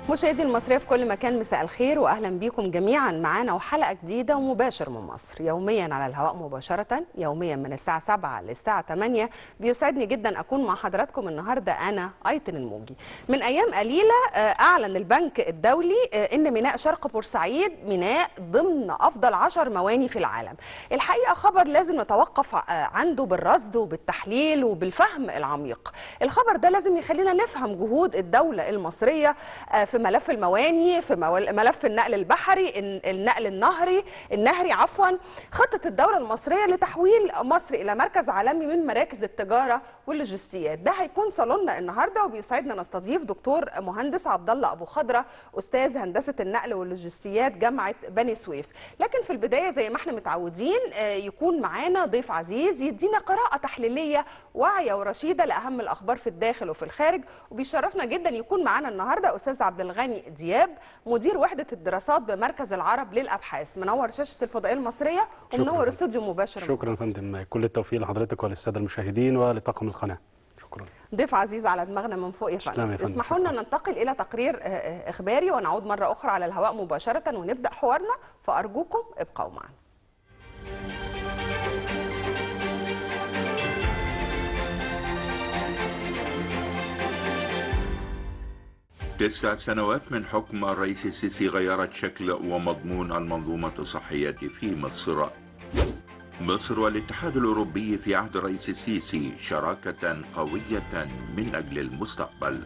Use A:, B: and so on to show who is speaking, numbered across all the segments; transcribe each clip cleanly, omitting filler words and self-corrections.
A: مشاهدي المصرية في كل مكان، مساء الخير واهلا بكم جميعا معانا وحلقة جديدة ومباشر من مصر، يوميا على الهواء مباشرة، يوميا من الساعة 7 للساعة 8. بيسعدني جدا اكون مع حضراتكم النهارده انا ايتن الموجي. من ايام قليلة اعلن البنك الدولي ان ميناء شرق بورسعيد ميناء ضمن افضل 10 مواني في العالم. الحقيقة خبر لازم نتوقف عنده بالرصد وبالتحليل وبالفهم العميق. الخبر ده لازم يخلينا نفهم جهود الدولة المصرية في ملف المواني، في ملف النقل البحري، النقل النهري خطة الدولة المصرية لتحويل مصر إلى مركز عالمي من مراكز التجارة واللوجستيات. ده هيكون صالوننا النهارده، وبيسعدنا نستضيف دكتور مهندس عبد الله أبو خضرة، أستاذ هندسة النقل واللوجستيات جامعة بني سويف. لكن في البداية زي ما احنا متعودين يكون معانا ضيف عزيز يدينا قراءة تحليلية واعية ورشيدة لأهم الأخبار في الداخل وفي الخارج. وبيشرفنا جدا يكون معانا النهارده أستاذ عبد الغني دياب، مدير وحدة الدراسات بمركز العرب للأبحاث. منور شاشة الفضائية المصرية ومنور استوديو مباشر.
B: شكرا يا فندم، كل التوفيق لحضرتك وللسادة المشاهدين ولطاقم القناة. شكرا.
A: ضيف عزيز على دماغنا من فوق يا فندم. اسمحوا لنا ننتقل إلى تقرير إخباري ونعود مرة أخرى على الهواء مباشرة ونبدأ حوارنا، فأرجوكم ابقوا معنا.
C: 9 سنوات من حكم الرئيس السيسي غيرت شكل ومضمون المنظومة الصحية في مصر. مصر والاتحاد الأوروبي في عهد الرئيس السيسي شراكة قوية من أجل المستقبل.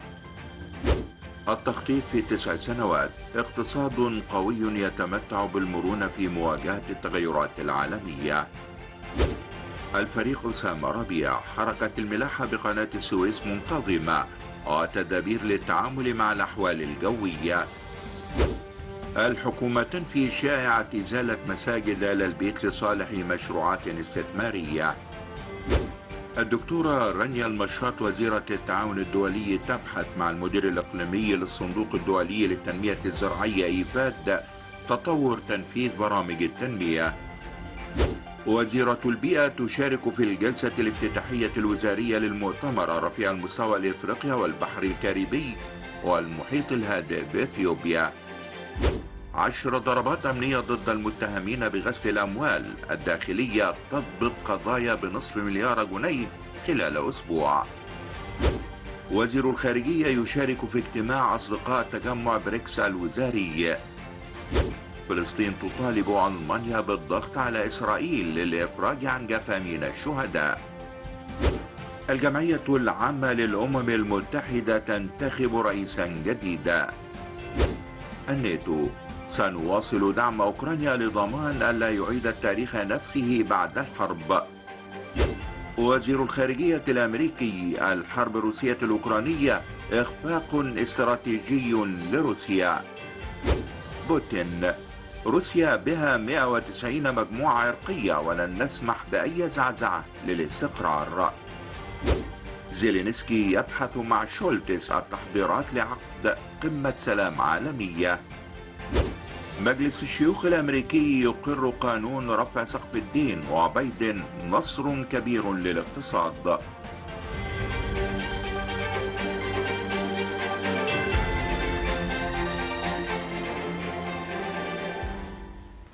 C: التخطيط في 9 سنوات، اقتصاد قوي يتمتع بالمرونة في مواجهة التغيرات العالمية. الفريق أسامة ربيع، حركة الملاحة بقناة السويس منتظمة وتدابير للتعامل مع الأحوال الجوية. الحكومة تنفي شائعة إزالة مساجد آل البيت لصالح مشروعات استثمارية. الدكتورة رانيا المشاط وزيرة التعاون الدولي تبحث مع المدير الإقليمي للصندوق الدولي للتنمية الزراعية إيفاد تطور تنفيذ برامج التنمية. وزيرة البيئة تشارك في الجلسة الافتتاحية الوزارية للمؤتمر رفيع المستوى لإفريقيا والبحر الكاريبي والمحيط الهادئ بإثيوبيا. 10 ضربات أمنية ضد المتهمين بغسل الأموال الداخلية تضبط قضايا بنصف مليار جنيه خلال أسبوع. وزير الخارجية يشارك في اجتماع أصدقاء تجمع بريكس الوزاري. فلسطين تطالب ألمانيا بالضغط على إسرائيل للإفراج عن جثامين الشهداء. الجمعية العامة للأمم المتحدة تنتخب رئيسا جديدا. الناتو، سنواصل دعم أوكرانيا لضمان ألا يعيد التاريخ نفسه بعد الحرب. وزير الخارجية الأمريكي، الحرب الروسية الأوكرانية إخفاق استراتيجي لروسيا. بوتين، روسيا بها 190 مجموعة عرقية ولن نسمح بأي زعزعة للاستقرار. زيلينسكي يبحث مع شولتس التحضيرات لعقد قمة سلام عالمية. مجلس الشيوخ الأمريكي يقر قانون رفع سقف الدين، وبايدن نصر كبير للاقتصاد.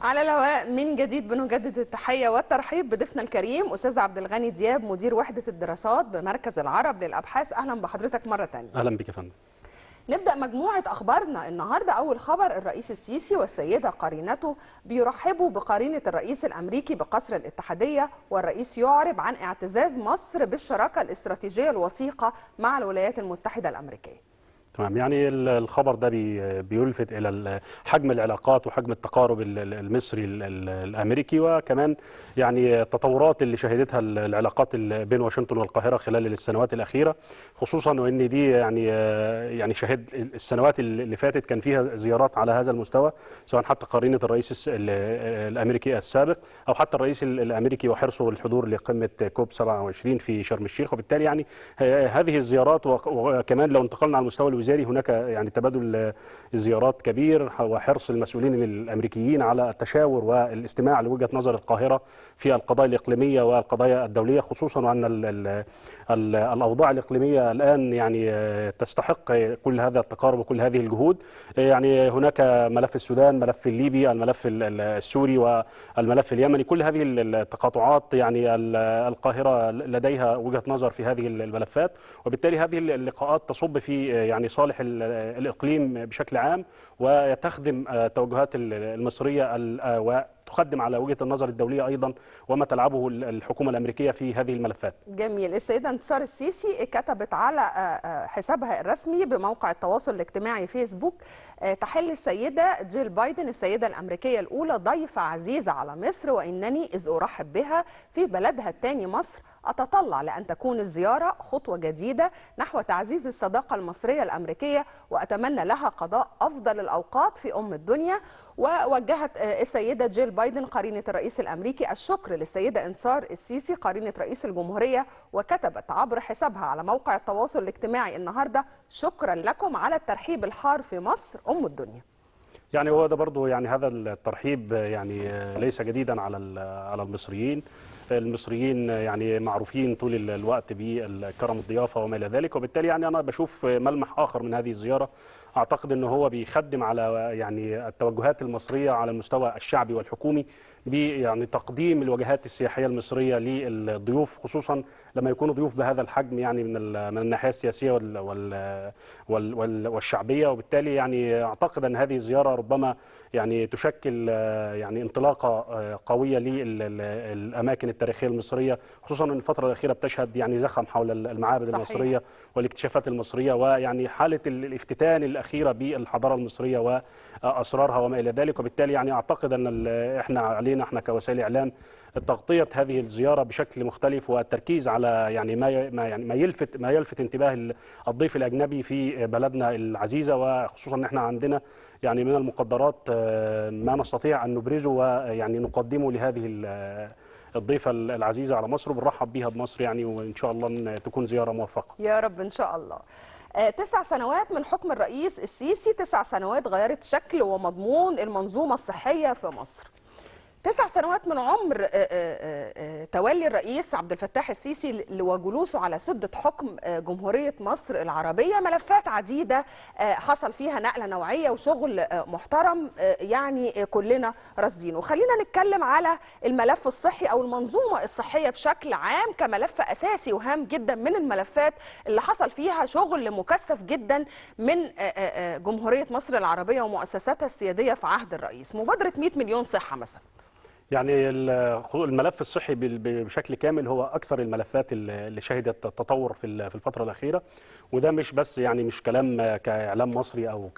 A: على الهواء من جديد بنجدد التحية والترحيب بضيفنا الكريم أستاذ عبد الغني دياب، مدير وحدة الدراسات بمركز العرب للأبحاث. أهلا بحضرتك مرة تانية.
B: أهلا بك يا فندم.
A: نبدأ مجموعة أخبارنا النهاردة. أول خبر، الرئيس السيسي والسيدة قرينته بيرحبوا بقرينة الرئيس الأمريكي بقصر الاتحادية، والرئيس يعرب عن اعتزاز مصر بالشراكة الاستراتيجية الوثيقة مع الولايات المتحدة الأمريكية.
B: تمام، يعني الخبر ده بيلفت الى حجم العلاقات وحجم التقارب المصري الامريكي، وكمان يعني التطورات اللي شهدتها العلاقات بين واشنطن والقاهره خلال السنوات الاخيره، خصوصا وان دي يعني شهد السنوات اللي فاتت كان فيها زيارات على هذا المستوى، سواء حتى قرينه الرئيس الامريكي السابق او حتى الرئيس الامريكي وحرصه الحضور لقمه كوب 27 في شرم الشيخ. وبالتالي يعني هذه الزيارات، وكمان لو انتقلنا على المستوى الوزاري الوزاري هناك يعني تبادل زيارات كبير وحرص المسؤولين الامريكيين على التشاور والاستماع لوجهة نظر القاهرة في القضايا الإقليمية والقضايا الدولية، خصوصا وأن الأوضاع الإقليمية الآن يعني تستحق كل هذا التقارب وكل هذه الجهود. يعني هناك ملف السودان، ملف الليبي، الملف السوري والملف اليمني، كل هذه التقاطعات يعني القاهرة لديها وجهة نظر في هذه الملفات، وبالتالي هذه اللقاءات تصب في يعني صالح الإقليم بشكل عام وتخدم التوجهات المصرية وتخدم على وجهة النظر الدولية أيضا وما تلعبه الحكومة الأمريكية في هذه الملفات.
A: جميل. السيدة انتصار السيسي كتبت على حسابها الرسمي بموقع التواصل الاجتماعي فيسبوك: تحل السيدة جيل بايدن السيدة الأمريكية الأولى ضيفة عزيزة على مصر، وإنني إذ أرحب بها في بلدها الثاني مصر أتطلع لأن تكون الزيارة خطوة جديدة نحو تعزيز الصداقة المصرية الأمريكية، وأتمنى لها قضاء أفضل الأوقات في أم الدنيا. ووجهت السيدة جيل بايدن قرينة الرئيس الأمريكي الشكر للسيدة انتصار السيسي قرينة رئيس الجمهورية، وكتبت عبر حسابها على موقع التواصل الاجتماعي النهاردة: شكرا لكم على الترحيب الحار في مصر أم الدنيا.
B: يعني هو ده برضو يعني هذا الترحيب يعني ليس جديدا على المصريين. المصريين يعني معروفين طول الوقت بالكرم الضيافة وما إلى ذلك، وبالتالي يعني أنا بشوف ملمح آخر من هذه الزيارة أعتقد أنه هو بيخدم على يعني التوجهات المصرية على المستوى الشعبي والحكومي يعني تقديم الوجهات السياحية المصرية للضيوف، خصوصا لما يكونوا ضيوف بهذا الحجم يعني من الناحية السياسية والشعبية. وبالتالي يعني أعتقد أن هذه الزيارة ربما يعني تشكل يعني انطلاقة قوية للأماكن التاريخية المصرية، خصوصا أن الفترة الأخيرة بتشهد يعني زخم حول المعابد صحيح. المصرية والاكتشافات المصرية، ويعني حالة الافتتان الأخيرة بالحضارة المصرية وأسرارها وما إلى ذلك. وبالتالي يعني أعتقد أن إحنا علينا إحنا كوسائل إعلام تغطية هذه الزيارة بشكل مختلف والتركيز على يعني ما يلفت انتباه الضيف الأجنبي في بلدنا العزيزة، وخصوصا أن احنا عندنا يعني من المقدرات ما نستطيع أن نبرزه ويعني نقدمه لهذه الضيفة العزيزة على مصر، وبنرحب بها بمصر يعني، وإن شاء الله أن تكون زيارة موفقة
A: يا رب إن شاء الله. 9 سنوات من حكم الرئيس السيسي، 9 سنوات غيرت شكل ومضمون المنظومة الصحية في مصر. 9 سنوات من عمر تولي الرئيس عبد الفتاح السيسي وجلوسه على سدة حكم جمهورية مصر العربية، ملفات عديدة حصل فيها نقلة نوعية وشغل محترم يعني كلنا راصدينه. خلينا نتكلم على الملف الصحي أو المنظومة الصحية بشكل عام كملف أساسي وهام جدا من الملفات اللي حصل فيها شغل مكثف جدا من جمهورية مصر العربية ومؤسساتها السيادية في عهد الرئيس. مبادرة 100 مليون صحة مثلا،
B: يعني الملف الصحي بشكل كامل هو أكثر الملفات اللي شهدت التطور في الفترة الأخيرة، وده مش بس يعني مش كلام كإعلام مصري أو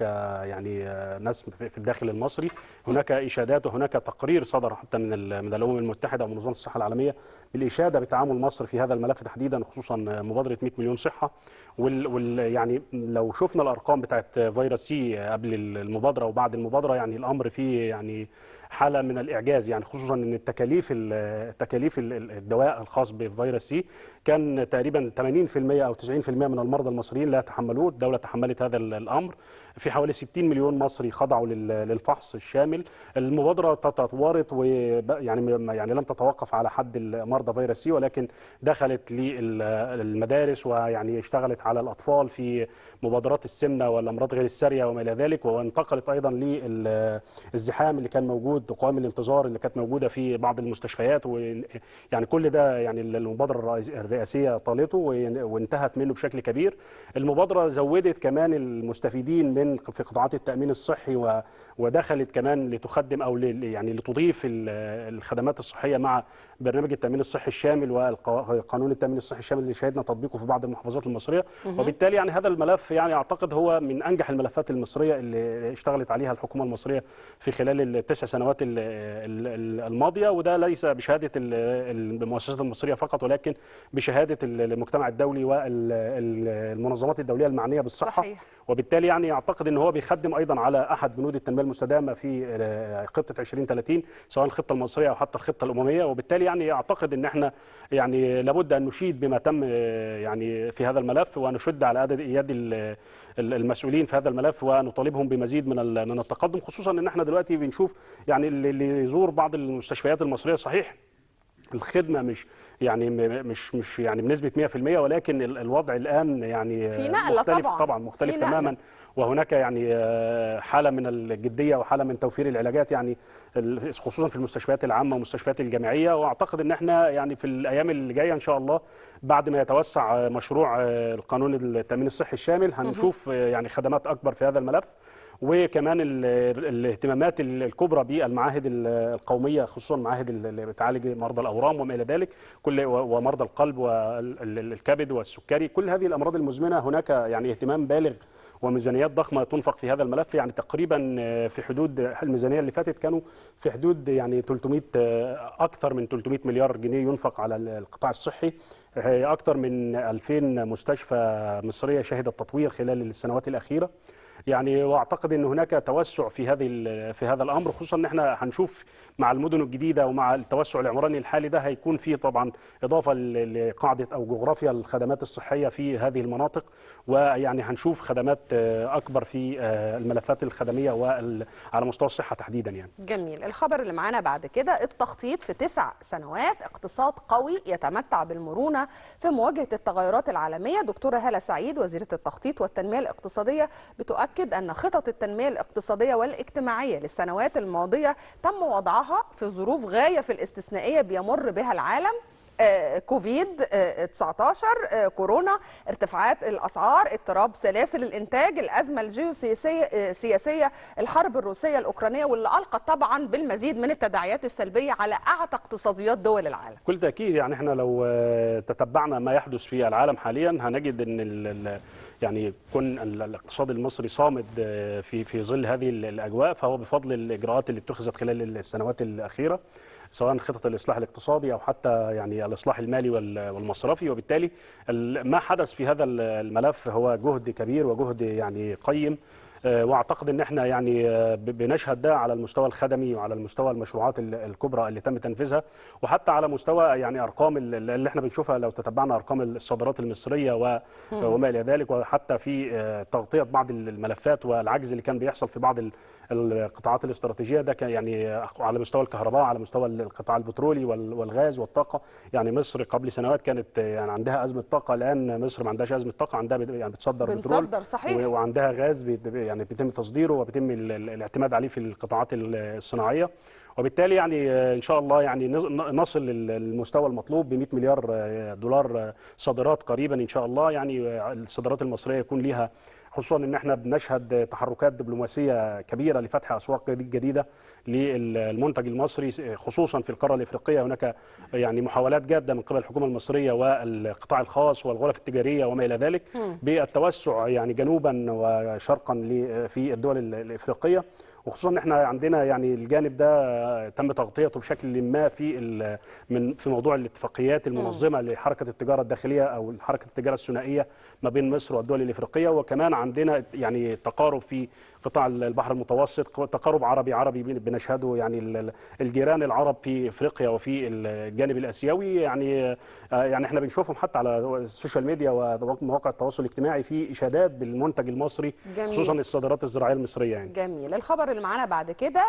B: يعني ناس في الداخل المصري. هناك إشادات وهناك تقرير صدر حتى من الأمم المتحدة ومنظمة الصحة العالمية بالإشادة بتعامل مصر في هذا الملف تحديدا، خصوصا مبادرة 100 مليون صحة. يعني لو شفنا الأرقام بتاعت فيروس سي قبل المبادرة وبعد المبادرة، يعني الأمر فيه يعني حالة من الإعجاز، يعني خصوصا أن تكاليف الدواء الخاص بفيروس سي كان تقريبا 80% أو 90% من المرضى المصريين لا يتحملوه. الدولة تحملت هذا الأمر. في حوالي 60 مليون مصري خضعوا للفحص الشامل. المبادرة تطورت ويعني لم تتوقف على حد مرضى فيروس سي، ولكن دخلت للمدارس ويعني اشتغلت على الأطفال في مبادرات السمنة والأمراض غير السارية وما إلى ذلك، وانتقلت أيضا للزحام اللي كان موجود، قوائم الانتظار اللي كانت موجودة في بعض المستشفيات، ويعني كل ده يعني المبادرة الرئاسية طالته وانتهت منه بشكل كبير. المبادرة زودت كمان المستفيدين في قطاعات التأمين الصحي، ودخلت كمان لتخدم أو يعني لتضيف الخدمات الصحية مع برنامج التأمين الصحي الشامل وقانون التأمين الصحي الشامل اللي شهدنا تطبيقه في بعض المحافظات المصرية. وبالتالي يعني هذا الملف يعني أعتقد هو من أنجح الملفات المصرية اللي اشتغلت عليها الحكومة المصرية في خلال ال9 سنوات الماضية، وده ليس بشهادة المؤسسات المصرية فقط، ولكن بشهادة المجتمع الدولي والمنظمات الدولية المعنية بالصحة. صحيح. وبالتالي يعني أعتقد أن هو بيخدم أيضا على أحد بنود التنمية المستدامة في خطة 2030، سواء الخطة المصرية أو حتى الخطة الأممية. وبالتالي يعني أعتقد أن احنا يعني لابد أن نشيد بما تم يعني في هذا الملف، ونشد على يد المسؤولين في هذا الملف ونطالبهم بمزيد من التقدم، خصوصا ان احنا دلوقتي بنشوف يعني اللي يزور بعض المستشفيات المصريه صحيح الخدمه مش يعني بنسبه 100%، ولكن الوضع الان يعني
A: في نقله
B: مختلف طبعا مختلف تماما، وهناك يعني حاله من الجديه وحاله من توفير العلاجات يعني خصوصا في المستشفيات العامه والمستشفيات الجامعيه. واعتقد ان احنا يعني في الايام اللي جايه ان شاء الله بعد ما يتوسع مشروع القانون التامين الصحي الشامل هنشوف يعني خدمات اكبر في هذا الملف، وكمان الاهتمامات الكبرى بالمعاهد القوميه، خصوصا المعاهد اللي بتعالج مرضى الاورام وما الى ذلك، ومرضى القلب والكبد والسكري، كل هذه الامراض المزمنه هناك يعني اهتمام بالغ وميزانيات ضخمه تنفق في هذا الملف. يعني تقريبا في حدود الميزانيه اللي فاتت كانوا في حدود يعني 300 اكثر من 300 مليار جنيه ينفق على القطاع الصحي، اكثر من 2000 مستشفى مصريه شهدت تطوير خلال السنوات الاخيره. يعني واعتقد ان هناك توسع في هذا الامر، خصوصا ان احنا هنشوف مع المدن الجديده ومع التوسع العمراني الحالي ده هيكون فيه طبعا اضافه لقاعده او جغرافيا الخدمات الصحيه في هذه المناطق، ويعني هنشوف خدمات اكبر في الملفات الخدميه وعلى مستوى الصحه تحديدا يعني.
A: جميل. الخبر اللي معانا بعد كده، التخطيط في 9 سنوات، اقتصاد قوي يتمتع بالمرونه في مواجهه التغيرات العالميه. دكتوره هالة سعيد وزيره التخطيط والتنميه الاقتصاديه بتؤكد أن خطط التنمية الاقتصادية والاجتماعية للسنوات الماضية تم وضعها في ظروف غاية في الاستثنائية بيمر بها العالم، كوفيد 19، كورونا، ارتفاعات الأسعار، اضطراب سلاسل الإنتاج، الأزمة الجيوسياسية، الحرب الروسية الأوكرانية، واللي ألقت طبعا بالمزيد من التداعيات السلبية على أعتى اقتصاديات دول العالم.
B: كل تأكيد يعني احنا لو تتبعنا ما يحدث في العالم حاليا هنجد ان يعني كون الاقتصاد المصري صامد في ظل هذه الاجواء، فهو بفضل الاجراءات اللي اتخذت خلال السنوات الاخيره، سواء خطط الاصلاح الاقتصادي او حتى يعني الاصلاح المالي والمصرفي. وبالتالي ما حدث في هذا الملف هو جهد كبير وجهد يعني قيم، واعتقد ان احنا يعني بنشهد ده على المستوى الخدمي وعلى المستوى المشروعات الكبرى اللي تم تنفيذها، وحتى على مستوى يعني ارقام اللي احنا بنشوفها لو تتبعنا ارقام الصادرات المصريه وما الى ذلك، وحتى في تغطيه بعض الملفات والعجز اللي كان بيحصل في بعض القطاعات الاستراتيجيه. ده كان يعني على مستوى الكهرباء، على مستوى القطاع البترولي والغاز والطاقه. يعني مصر قبل سنوات كانت يعني عندها ازمه طاقه، الان مصر ما عندهاش ازمه طاقه، عندها يعني بتصدر بترول،
A: صحيح،
B: وعندها غاز يعني بيتم تصديره وبيتم الاعتماد عليه في القطاعات الصناعيه. وبالتالي يعني ان شاء الله يعني نصل للمستوى المطلوب ب 100 مليار دولار صادرات قريبا ان شاء الله. يعني الصادرات المصريه يكون ليها، خصوصا ان احنا بنشهد تحركات دبلوماسيه كبيره لفتح اسواق جديده للمنتج المصري، خصوصا في القاره الافريقيه. هناك يعني محاولات جاده من قبل الحكومه المصريه والقطاع الخاص والغرف التجاريه وما الى ذلك بالتوسع يعني جنوبا وشرقا في الدول الافريقيه، وخصوصا ان احنا عندنا يعني الجانب ده تم تغطيته بشكل ما في موضوع الاتفاقيات المنظمه لحركه التجاره الداخليه او حركه التجاره الثنائيه ما بين مصر والدول الافريقيه. وكمان عندنا يعني تقارب في قطاع البحر المتوسط، تقارب عربي بنشهده، يعني الجيران العرب في افريقيا وفي الجانب الاسيوي يعني احنا بنشوفهم حتى على السوشيال ميديا ومواقع التواصل الاجتماعي في اشادات بالمنتج المصري. جميل. خصوصا الصادرات الزراعيه المصريه يعني.
A: جميل. الخبر اللي معانا بعد كده،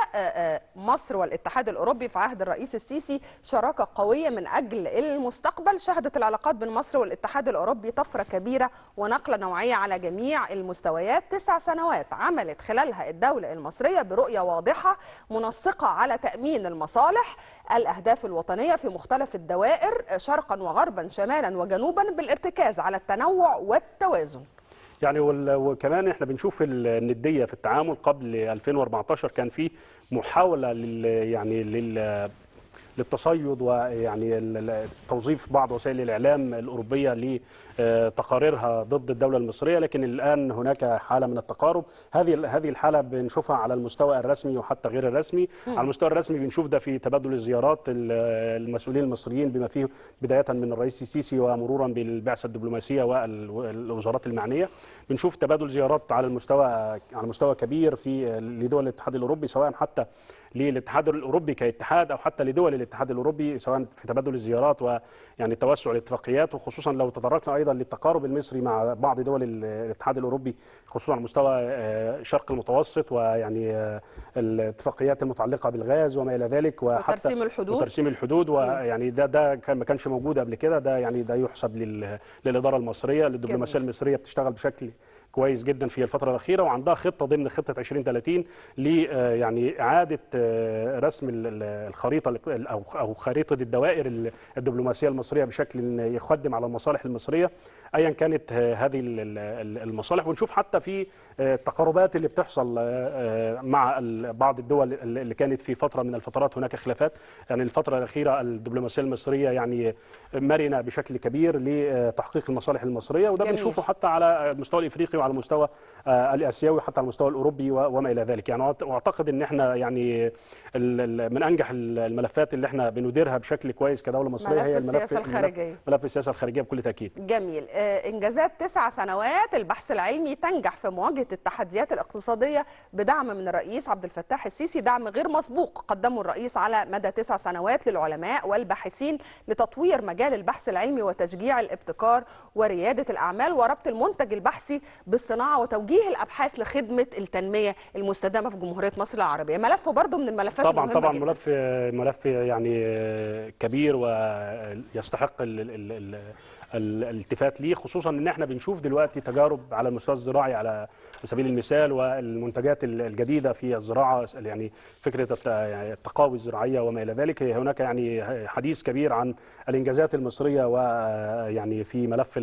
A: مصر والاتحاد الاوروبي في عهد الرئيس السيسي شراكه قويه من اجل المستقبل. شهدت العلاقات بين مصر والاتحاد الاوروبي طفره كبيره ونقله نوعيه على جميع المستويات. 9 سنوات عملت خلالها الدوله المصريه برؤيه واضحه منسقه على تامين المصالح، الاهداف الوطنيه في مختلف الدوائر شرقا وغربا شمالا وجنوبا، بالارتكاز على التنوع والتوازن.
B: يعني وكمان احنا بنشوف النديه في التعامل. قبل 2014 كان في محاوله للتصيد ويعني توظيف بعض وسائل الاعلام الاوروبيه لتقاريرها ضد الدوله المصريه، لكن الان هناك حاله من التقارب. هذه الحاله بنشوفها على المستوى الرسمي وحتى غير الرسمي. على المستوى الرسمي بنشوف ده في تبادل الزيارات المسؤولين المصريين بما فيه بدايه من الرئيس السيسي ومرورا بالبعثه الدبلوماسيه والوزارات المعنيه. بنشوف تبادل زيارات على مستوى كبير لدول الاتحاد الاوروبي، سواء حتى للاتحاد الاوروبي كاتحاد او حتى لدول الاتحاد الاوروبي، سواء في تبادل الزيارات ويعني توسع الاتفاقيات، وخصوصا لو تطرقنا ايضا للتقارب المصري مع بعض دول الاتحاد الاوروبي خصوصا على مستوى الشرق المتوسط، ويعني الاتفاقيات المتعلقه بالغاز وما الى ذلك، وحتى وترسيم الحدود ويعني ده ما كانش موجود قبل كده. ده يعني ده يحسب للاداره المصريه، للدبلوماسيه المصريه بتشتغل بشكل كويس جدا في الفتره الاخيره، وعندها خطه ضمن خطه 2030 ل يعني اعاده رسم الخريطه او خريطه الدوائر الدبلوماسيه المصريه بشكل يخدم على المصالح المصريه ايا كانت هذه المصالح. ونشوف حتى في التقاربات اللي بتحصل مع بعض الدول اللي كانت في فتره من الفترات هناك خلافات. يعني الفتره الاخيره الدبلوماسيه المصريه يعني مرنه بشكل كبير لتحقيق المصالح المصريه، وده بنشوفه حتى على المستوى الافريقي وعلى المستوى الاسيوي حتى على المستوى الاوروبي وما الى ذلك. يعني واعتقد ان احنا يعني من انجح الملفات اللي احنا بنديرها بشكل كويس كدوله مصريه هي ملف السياسه الخارجيه بكل تاكيد.
A: جميل. انجازات 9 سنوات البحث العلمي تنجح في مواجهه التحديات الاقتصاديه بدعم من الرئيس عبد الفتاح السيسي، دعم غير مسبوق قدمه الرئيس على مدى 9 سنوات للعلماء والباحثين لتطوير مجال البحث العلمي وتشجيع الابتكار ورياده الاعمال وربط المنتج البحثي بالصناعه وتوجيه الابحاث لخدمه التنميه المستدامه في جمهوريه مصر العربيه. ملف برضه من الملفات المهمه
B: طبعا
A: جداً.
B: ملف يعني كبير ويستحق الالتفات ليه، خصوصا ان احنا بنشوف دلوقتي تجارب على المستوى الزراعي على سبيل المثال، والمنتجات الجديده في الزراعه، يعني فكره التقاوي الزراعيه وما الى ذلك. هناك يعني حديث كبير عن الانجازات المصريه ويعني في ملف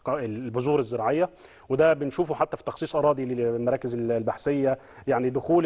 B: البذور الزراعيه، وده بنشوفه حتى في تخصيص اراضي للمراكز البحثيه، يعني دخول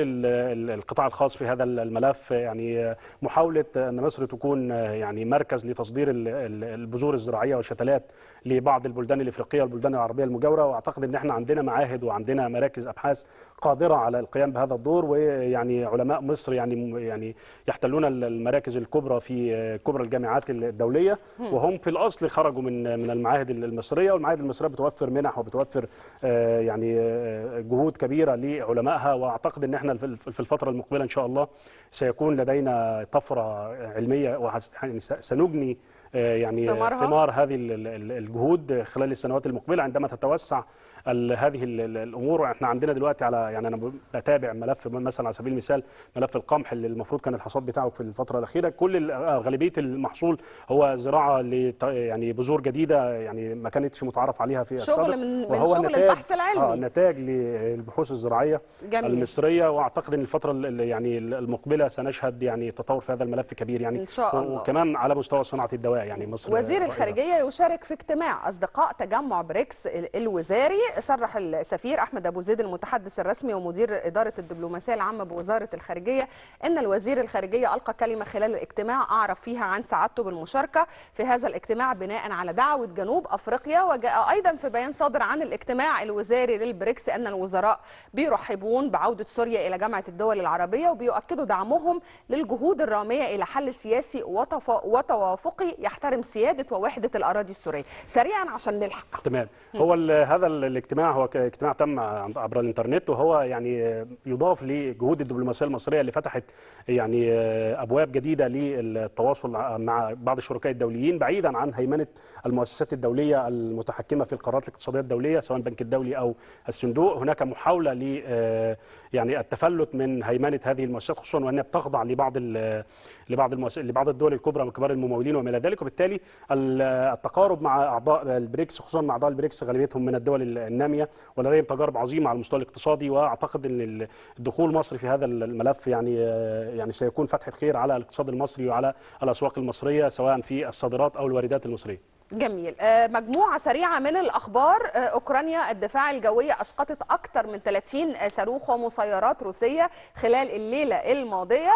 B: القطاع الخاص في هذا الملف، يعني محاوله ان مصر تكون يعني مركز لتصدير البذور الزراعيه والشتلات لبعض البلدان الافريقيه والبلدان العربيه المجاوره. واعتقد ان احنا عندنا معاهد وعندنا مراكز ابحاث قادره على القيام بهذا الدور، ويعني علماء مصر يعني يحتلون المراكز الكبرى في كبرى الجامعات الدوليه، وهم في الاصل خرجوا من المعاهد المصريه، والمعاهد المصريه بتوفر منح وبتوفر يعني جهود كبيره لعلمائها. واعتقد ان احنا في الفتره المقبله ان شاء الله سيكون لدينا طفره علميه وسنجني يعني ثمار هذه الجهود خلال السنوات المقبله عندما تتوسع هذه الامور. احنا عندنا دلوقتي يعني انا بتابع ملف مثلا على سبيل المثال ملف القمح اللي المفروض كان الحصاد بتاعه في الفتره الاخيره، كل غالبيه المحصول هو زراعه يعني بذور جديده يعني ما كانتش متعارف عليها في السابق،
A: وهو شغل البحث العلمي
B: نتاج للبحوث الزراعيه المصريه. واعتقد ان الفتره يعني المقبله سنشهد يعني تطور في هذا الملف كبير يعني
A: ان شاء الله،
B: وكمان على مستوى صناعه الدواء. يعني مصر
A: وزير الخارجيه يشارك في اجتماع اصدقاء تجمع بريكس الوزاري. صرح السفير احمد ابو زيد المتحدث الرسمي ومدير اداره الدبلوماسيه العامه بوزاره الخارجيه ان الوزير الخارجيه القى كلمه خلال الاجتماع اعرف فيها عن سعادته بالمشاركه في هذا الاجتماع بناء على دعوه جنوب افريقيا. وجاء ايضا في بيان صادر عن الاجتماع الوزاري للبريكس ان الوزراء بيرحبون بعوده سوريا الى جامعه الدول العربيه وبيؤكدوا دعمهم للجهود الراميه الى حل سياسي وتوافقي يحترم سياده ووحده الاراضي السوريه. سريعا عشان نلحق.
B: تمام. هو هذا الاجتماع هو اجتماع تم عبر الانترنت، وهو يعني يضاف لجهود الدبلوماسيه المصريه اللي فتحت يعني ابواب جديده للتواصل مع بعض الشركاء الدوليين بعيدا عن هيمنه المؤسسات الدوليه المتحكمه في القرارات الاقتصاديه الدوليه سواء البنك الدولي او الصندوق. هناك محاوله ل يعني التفلت من هيمنه هذه المؤسسات، خصوصا وانها بتخضع لبعض الدول الكبرى من كبار الممولين وما الى ذلك. وبالتالي التقارب مع اعضاء البريكس، خصوصا مع اعضاء البريكس غالبيتهم من الدول الناميه ولديهم تجارب عظيمه على المستوى الاقتصادي، واعتقد ان الدخول مصر في هذا الملف يعني سيكون فتحه خير على الاقتصاد المصري وعلى الاسواق المصريه سواء في الصادرات او الواردات المصريه.
A: جميل. مجموعة سريعة من الأخبار. أوكرانيا الدفاع الجوي أسقطت أكثر من 30 صاروخ ومسيرات روسية خلال الليلة الماضية.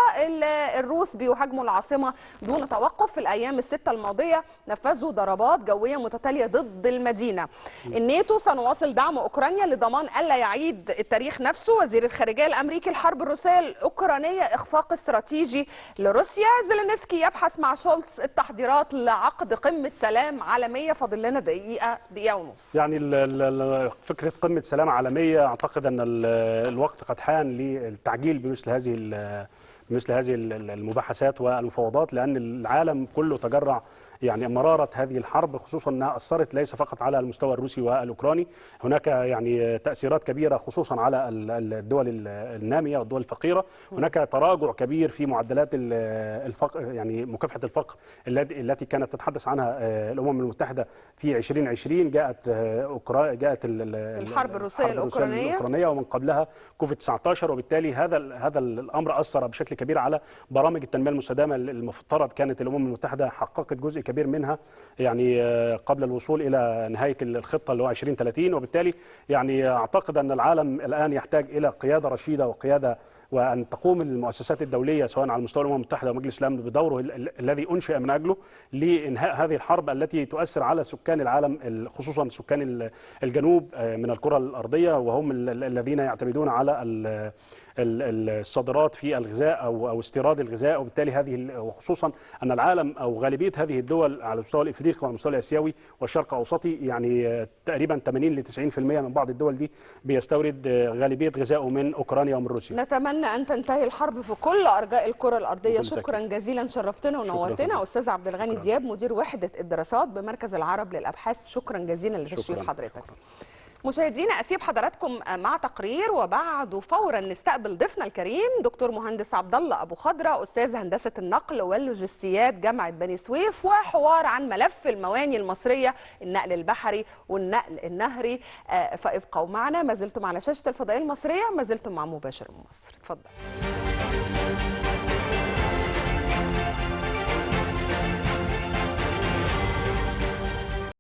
A: الروس بيهاجموا العاصمة دون توقف. في الأيام الستة الماضية نفذوا ضربات جوية متتالية ضد المدينة. الناتو سنواصل دعم أوكرانيا لضمان ألا يعيد التاريخ نفسه. وزير الخارجية الأمريكي الحرب الروسية الأوكرانية إخفاق استراتيجي لروسيا. زيلينسكي يبحث مع شولتز التحضيرات لعقد قمة سلام عالمية. فاضل لنا دقيقة ونص.
B: يعني فكرة قمة سلام عالمية أعتقد أن الوقت قد حان للتعجيل مثل هذه المباحثات والمفاوضات، لأن العالم كله تجرع يعني مرارة هذه الحرب، خصوصا أنها أثرت ليس فقط على المستوى الروسي والأوكراني. هناك يعني تأثيرات كبيرة خصوصا على الدول النامية والدول الفقيرة. هناك تراجع كبير في معدلات الفقر، يعني مكافحة الفقر التي كانت تتحدث عنها الأمم المتحدة في 2020. جاءت
A: الحرب الروسية الأوكرانية
B: ومن قبلها كوفيد-19، وبالتالي هذا الأمر أثر بشكل كبير على برامج التنمية المستدامة. المفترض كانت الأمم المتحدة حققت جزء كبير منها يعني قبل الوصول إلى نهاية الخطة اللي هو 2030، وبالتالي يعني أعتقد أن العالم الآن يحتاج إلى قيادة رشيدة وأن تقوم المؤسسات الدولية سواء على مستوى الأمم المتحدة ومجلس الأمن بدوره الذي أنشئ من أجله لإنهاء هذه الحرب التي تؤثر على سكان العالم، خصوصا سكان الجنوب من الكرة الأرضية، وهم الذين يعتمدون على الصادرات في الغذاء أو استيراد الغذاء. وبالتالي وخصوصا أن العالم أو غالبية هذه الدول على المستوى الإفريقي والمستوى الآسيوي والشرق الأوسطي يعني تقريبا 80 ل 90% من بعض الدول دي بيستورد غالبية غذائه من أوكرانيا ومن روسيا.
A: نتمنى أن تنتهي الحرب في كل أرجاء الكرة الأرضية. شكرا جزيلا، شرفتنا ونورتنا أستاذ عبد الغني دياب، مدير وحدة الدراسات بمركز العرب للأبحاث. شكرا جزيلا لتشريف حضرتك. مشاهدينا أسيب حضراتكم مع تقرير، وبعده فورا نستقبل ضيفنا الكريم دكتور مهندس عبد الله أبو خضرة، أستاذ هندسة النقل واللوجستيات جامعة بني سويف، وحوار عن ملف المواني المصرية، النقل البحري والنقل النهري. فابقوا معنا، ما زلتم على شاشة الفضائية المصرية، ما زلتم مع مباشر من مصر. اتفضل.